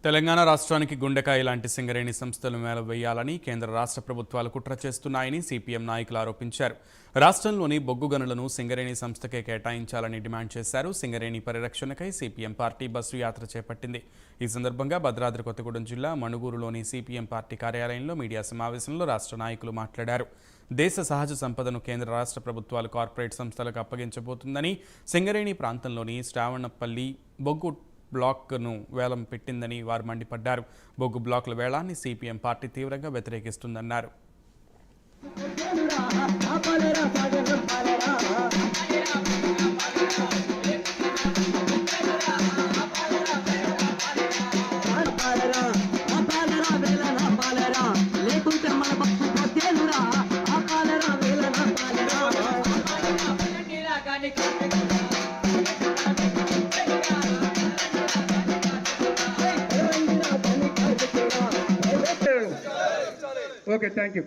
తెలంగాణ రాష్ట్రానికి గుండెకాయ లాంటి సింగరేణి సంస్థలు వేయాలని కేంద్ర రాష్ట్ర ప్రభుత్వాలు కుట్ర చేస్తున్నాయని సిపిఎం నాయకులు ఆరోపించారు. రాష్ట్రంలోని బొగ్గు గనులను సింగరేణి సంస్థకే కేటాయించాలని డిమాండ్ చేశారు. సింగరేణి పరిరక్షణకై సిపిఎం పార్టీ బస్సు యాత్ర చేపట్టింది. ఈ సందర్భంగా భద్రాద్రి కొత్తగూడెం జిల్లా మణుగూరులోని సిపిఎం పార్టీ కార్యాలయంలో మీడియా సమావేశంలో రాష్ట్ర నాయకులు మాట్లాడారు. దేశ సహజ సంపదను కేంద్ర రాష్ట్ర ప్రభుత్వాలు కార్పొరేట్ సంస్థలకు అప్పగించబోతుందని, సింగరేణి ప్రాంతంలోని శ్రావణపల్లి బొగ్గు బ్లాక్ను వేలం పెట్టిందని వారు మండిపడ్డారు. బొగ్గు బ్లాకుల వేలాన్ని సిపిఎం పార్టీ తీవ్రంగా వ్యతిరేకిస్తుందన్నారు. Okay, thank you.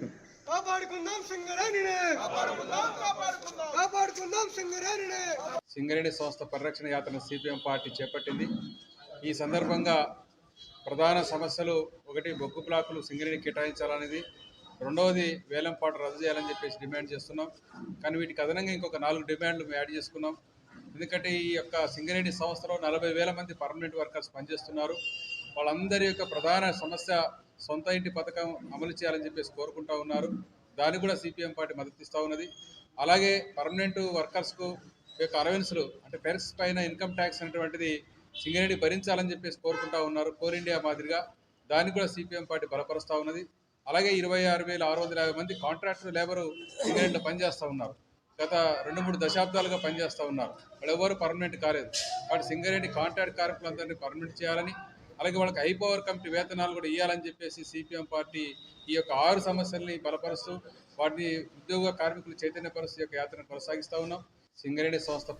సింగరేణి సంస్థ పరిరక్షణ యాత్రను సిపిఎం పార్టీ చేపట్టింది. ఈ సందర్భంగా ప్రధాన సమస్యలు ఒకటి బొగ్గు బ్లాకులు సింగరేణి కేటాయించాలనేది, రెండవది వేలంపాట రద్దు చేయాలని చెప్పేసి డిమాండ్ చేస్తున్నాం. కానీ వీటికి అదనంగా ఇంకొక 4 డిమాండ్లు మేము యాడ్ చేసుకున్నాం. ఎందుకంటే ఈ యొక్క సింగరేణి సంస్థలో 40,000 మంది పర్మనెంట్ వర్కర్స్ పనిచేస్తున్నారు. వాళ్ళందరి యొక్క ప్రధాన సమస్య సొంత ఇంటి పథకం అమలు చేయాలని చెప్పేసి కోరుకుంటా ఉన్నారు. దానికి కూడా సిపిఎం పార్టీ మద్దతు ఇస్తూ ఉన్నది. అలాగే పర్మనెంట్ వర్కర్స్కు యొక్క అలవెన్స్లు అంటే పెర్స్ పైన ఇన్కమ్ ట్యాక్స్ అనేటువంటిది సింగరేణి భరించాలని చెప్పేసి కోరుకుంటా ఉన్నారు. కోల్ ఇండియా మాదిరిగా దాన్ని కూడా సిపిఎం పార్టీ బలపరుస్తూ ఉన్నది. అలాగే 26,650 మంది కాంట్రాక్టర్ లేబరు సింగరేణిలో పనిచేస్తూ ఉన్నారు. గత 2-3 దశాబ్దాలుగా పనిచేస్తూ ఉన్నారు. వాళ్ళు ఎవరు పర్మనెంట్ కాలేదు. కాబట్టి సింగరేణి కాంట్రాక్ట్ కార్మికులందరినీ పర్మనెంట్ చేయాలని, అలాగే వాళ్ళకి హై పవర్ కమిటీ వేతనాలు కూడా ఇవ్వాలని చెప్పేసి సిపిఎం పార్టీ ఈ యొక్క 6 సమస్యల్ని బలపరుస్తూ వాటిని ఉద్యోగ కార్మికులు చైతన్యపరుస్తూ యొక్క యాత్రను కొనసాగిస్తూ ఉన్నాం. సింగరేణి సంస్థ